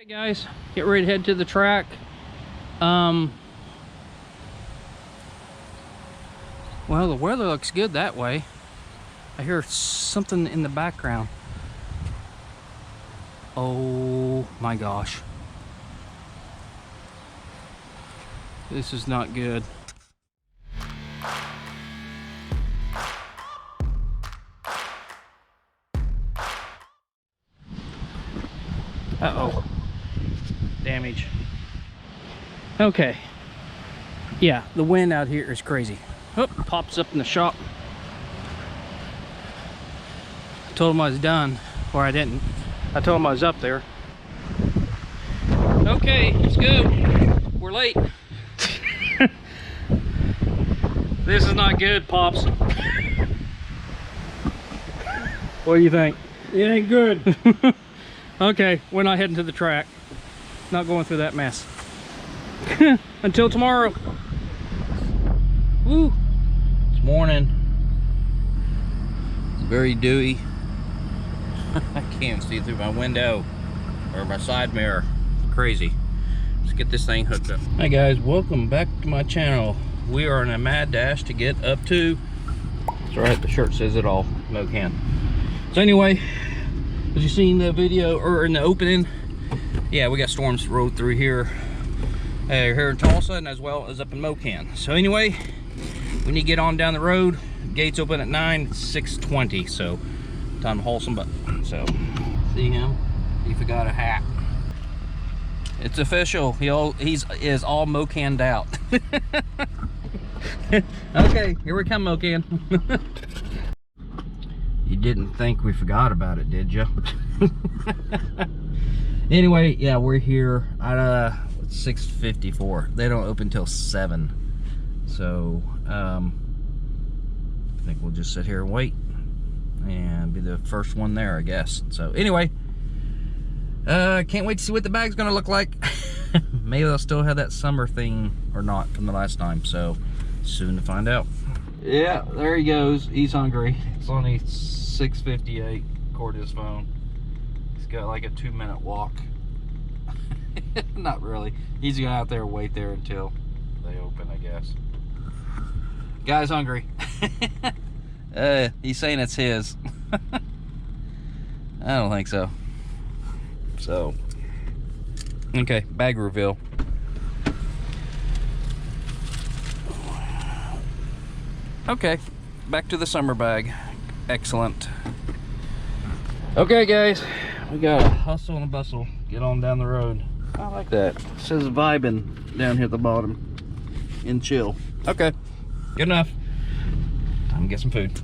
Hey guys, get ready to head to the track. Well, the weather looks good that way. I hear something in the background. Oh my gosh. This is not good. Uh-oh. Damage. Okay. Yeah, the wind out here is crazy. Oh, pops up in the shop. I told him I was done, or I didn't. I told him I was up there. Okay, let's go. We're late. This is not good, Pops. What do you think? It ain't good. Okay, we're not heading to the track. Not going through that mess. Until tomorrow. Woo. It's morning. It's very dewy. I can't see through my window or my side mirror. It's crazy. Let's get this thing hooked up. Hi guys, welcome back to my channel. We are in a mad dash to get up to, that's right, the shirt says it all, Mocan. So anyway, as you seen the video or in the opening, yeah, we got storms rolled through here, here in Tulsa and as well as up in Mocan. So anyway, we need to get on down the road. Gates open at 9, 6:20, so time to haul some butt. So see him? He forgot a hat. It's official. He is all Mocan'd out. Okay, here we come, Mocan. You didn't think we forgot about it, did you? Anyway, yeah, we're here at 6:54. They don't open till 7, so I think we'll just sit here and wait and be the first one there, I guess. So anyway, can't wait to see what the bag's gonna look like. Maybe they'll still have that summer thing or not from the last time, so soon to find out. Yeah, there he goes. He's hungry. It's only 6:58 according to his phone. He's got like a 2-minute walk. Not really. He's gonna out there wait there until they open, I guess. Guy's hungry. He's saying it's his. I don't think so. So, okay, bag reveal. Okay, back to the summer bag. Excellent. Okay guys, we gotta hustle and bustle, get on down the road. I like that. It says vibing down here at the bottom and chill. Okay, good enough. Time to get some food.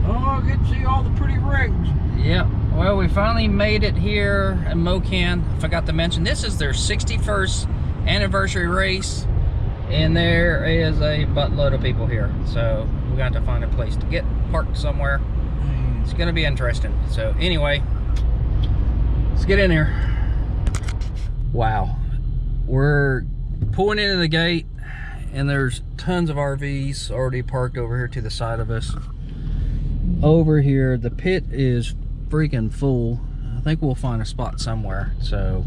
Oh, I get to see all the pretty rigs. Yep, well, we finally made it here in Mocan. I forgot to mention, this is their 61st anniversary race, and there is a buttload of people here. So we got to find a place to get parked somewhere. It's gonna be interesting. So anyway, let's get in here. Wow, we're pulling into the gate and there's tons of RVs already parked over here to the side of us. Over here, the pit is freaking full. I think we'll find a spot somewhere. So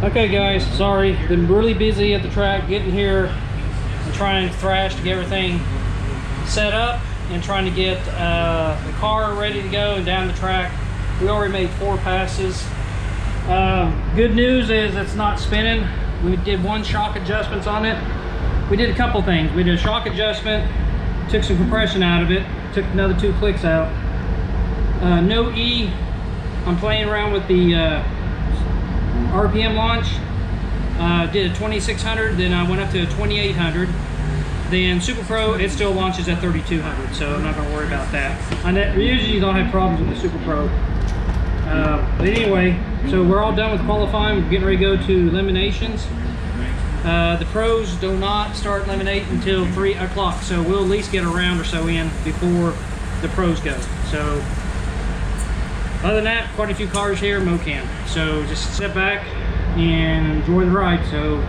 okay guys, sorry, been really busy at the track getting here and trying to thrash to get everything set up and trying to get the car ready to go and down the track. We already made 4 passes. Good news is it's not spinning. We did 1 shock adjustments on it. We did a couple things. We did a shock adjustment, took some compression out of it, took another 2 clicks out. No E. I'm playing around with the RPM launch. Did a 2600, then I went up to a 2800. Then Super Pro, it still launches at 3200, so I'm not going to worry about that. Usually you don't have problems with the Super Pro. But anyway, so we're all done with qualifying. We're getting ready to go to eliminations. The pros do not start eliminate until 3 o'clock, so we'll at least get a round or so in before the pros go. So other than that, quite a few cars here, Mocan. So just sit back and enjoy the ride. So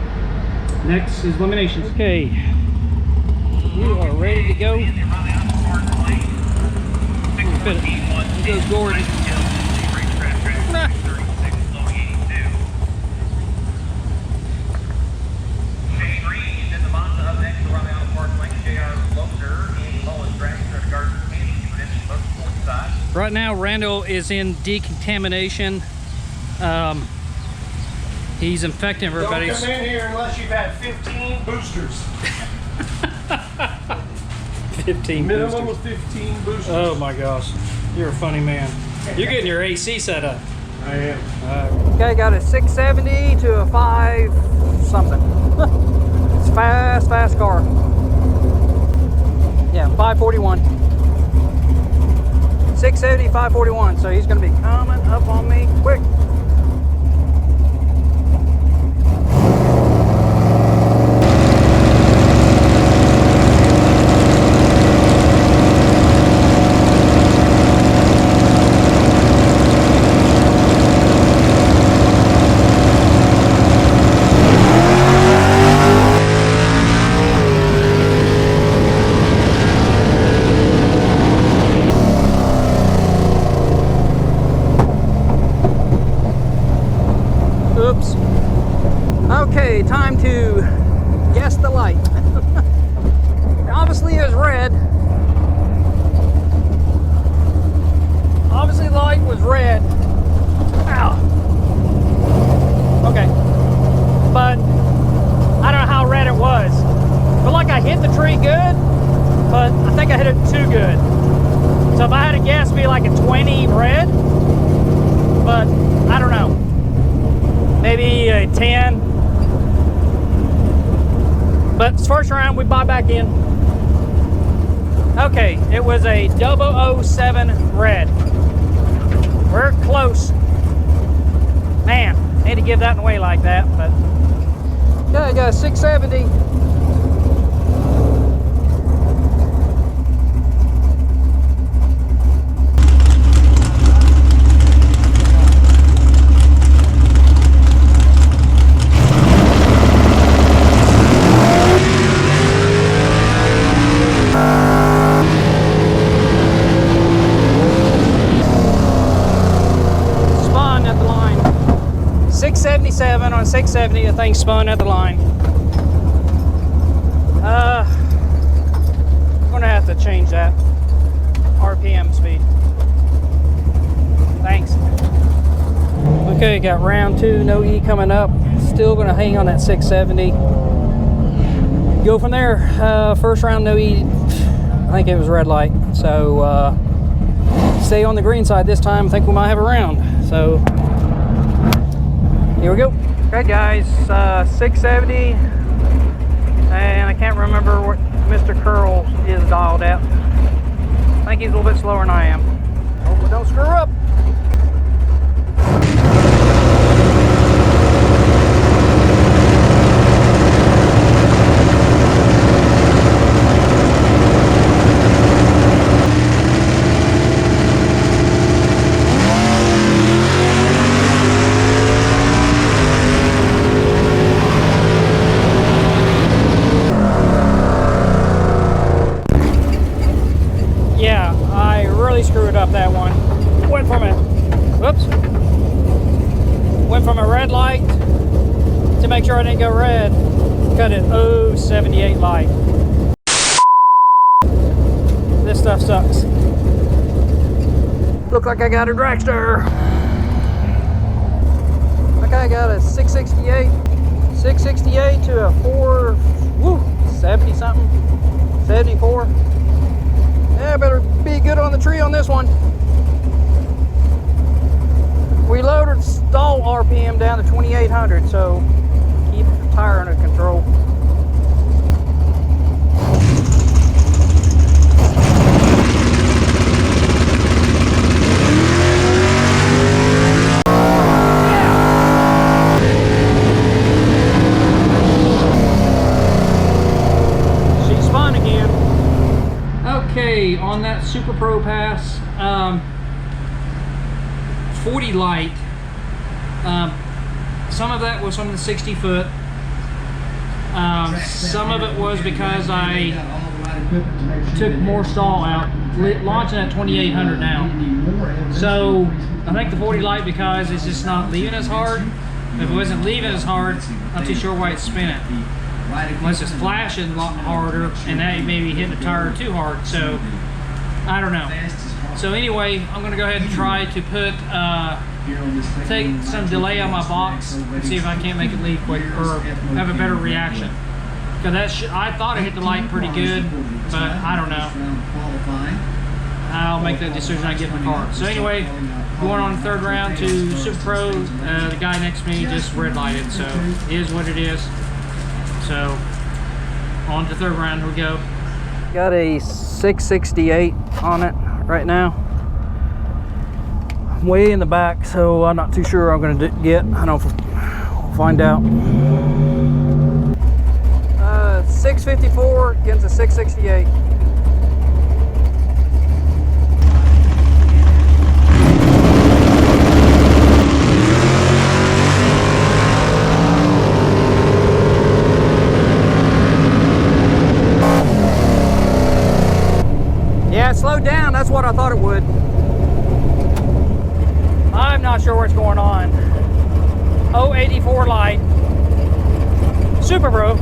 next is Elimination. Okay, we are ready to go. Here goes Gordon. Right now, Randall is in decontamination. He's infecting everybody. Don't come in here unless you've had 15 boosters. 15 Minimum boosters. of 15 boosters. Oh my gosh, you're a funny man. You're getting your AC set up. I am. Okay, got a 670 to a 5 something. It's fast car. Yeah, 541. 670, 541. So he's going to be coming up on me quick. Oops. Okay, time to guess the light. Obviously it was red. Obviously the light was red. Ow. Okay. But I don't know how red it was. Feel like I hit the tree good, but I think I hit it too good. So if I had to guess, it'd be like a 20 red. But I don't know. Maybe a 10. But this first round, we buy back in. Okay, it was a 007 red. We're close. Man, I hate to give that away like that, but yeah, I got a 670. Spun at the line. 677 on 670, the thing spun at the line. I'm gonna have to change that RPM speed. Thanks. Okay, got round 2, no E coming up. Still gonna hang on that 670. Go from there. First round, no E. I think it was red light. So stay on the green side this time. I think we might have a round. So here we go. Okay, guys, 670, and I can't remember what Mr. Curl is dialed at. I think he's a little bit slower than I am. Hope we don't screw up. Yeah, I really screwed up that one. Went from a red light to make sure I didn't go red. Cut it 078 light. This stuff sucks. Look like I got a dragster. Okay, I got a 668 to a 70 something, 74. Yeah, better be good on the tree on this one. We loaded stall RPM down to 2,800, so keep the tire under control. She spun again. Okay, on that Super Pro Pass. 40 light. Some of that was from the 60 foot. Some of it was because I took more stall out, launching at 2800 now. So I think the 40 light because it's just not leaving as hard. If it wasn't leaving as hard, I'm not too sure why it's spinning. Unless it's flashing a lot harder and that may be hitting the tire too hard. So I don't know. So anyway, I'm gonna go ahead and try to put take some delay on my box and see if I can't make it leave quick or have a better reaction. Because I thought I hit the light pretty good, but I don't know. I'll make that decision when I get in the car. So anyway, going on the third round to Super Pro. The guy next to me just red lighted, so it is what it is. So on to the third round we go. Got a 668 on it right now. I'm way in the back, so I'm not too sure I'm gonna get. I don't know. We'll find out. 654 against a 668. Yeah, it slowed down. That's what I thought it would. I'm not sure what's going on. 084 light. Super Pro.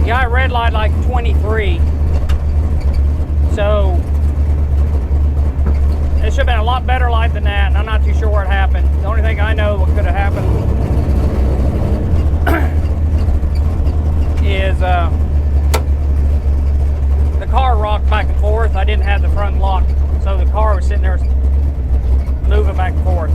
Yeah, I red light like 23. So it should have been a lot better light than that, and I'm not too sure what happened. The only thing I know what could have happened is the car rocked back and forth. I didn't have the front lock, so the car was sitting there moving back and forth.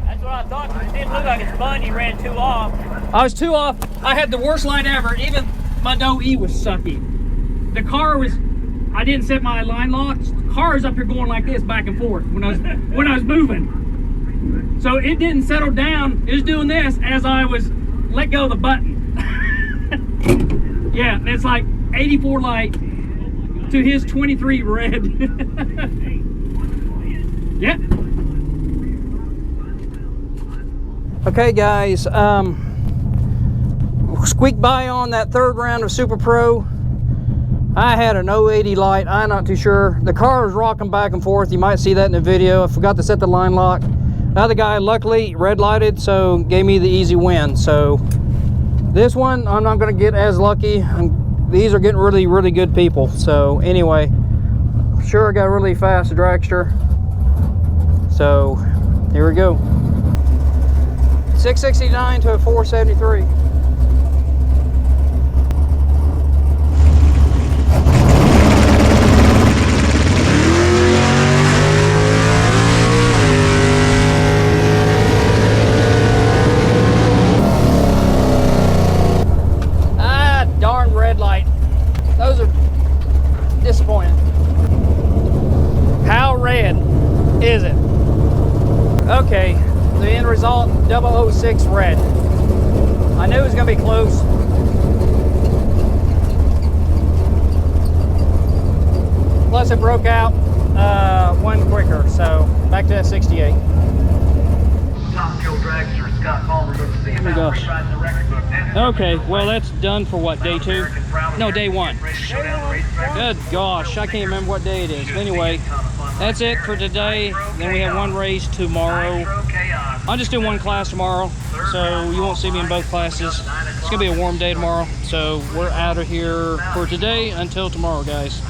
I thought it didn't look like it spun. You ran 2 off. I was 2 off. I had the worst light ever. Even my Doe E was sucky. The car was, I didn't set my line locks. The car is up here going like this back and forth when I was moving. So it didn't settle down. It was doing this as I was let go of the button. Yeah, and it's like 84 light to his 23 red. Yeah. Okay guys, squeaked by on that third round of Super Pro. I had an 080 light. I'm not too sure. The car was rocking back and forth. You might see that in the video. I forgot to set the line lock. The other guy luckily red lighted, so gave me the easy win. So this one I'm not going to get as lucky. These are getting really, really good people. So anyway, I'm sure I got a really fast dragster. So here we go. 669 to a 473. Ah, darn red light. Those are disappointing. How red is it? Okay. The end result, 006 red. I knew it was going to be close. Plus it broke out one quicker, so back to that 68. Top fuel dragster Scott Palmer goes to see him out riding the record book. Okay, well that's done for what, day 2? No, day 1. Good gosh, I can't remember what day it is. Anyway, that's it for today. Then we have one race tomorrow. I'll just do one class tomorrow, so you won't see me in both classes. It's gonna be a warm day tomorrow, so we're out of here for today until tomorrow, guys.